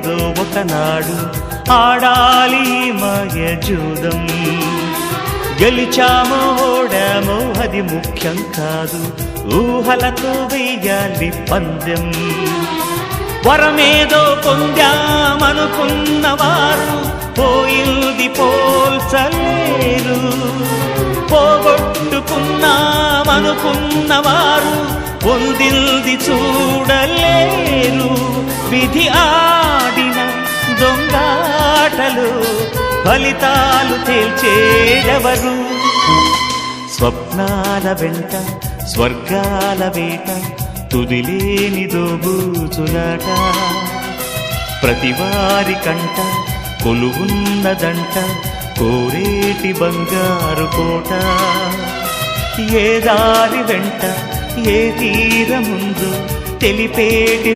ఏదో ఒకనాడు ఆడాలి మాయ జూదం. గెలిచామో ఓడామో అది ముఖ్యం కాదు, ఊహలతో వెయ్యాలి పందెం. వరమేదో పొందామనుకున్నవారు పోయింది పోల్చలేరు, పోగొట్టుకున్నామనుకున్నవారు పొందింది చూడలేరు. విధి ఆడిన దొంగాటలు ఫలితాలు తేల్చేదెవరు? స్వప్నాల వెంట స్వర్గాల వేట, తుదిలేని దోబూచులాట. ప్రతివారి కంట కొలువున్నదంట కోరేటి బంగారు కోట. ఏ దారి వెంట ఏ తీరముందు తెలిపేటి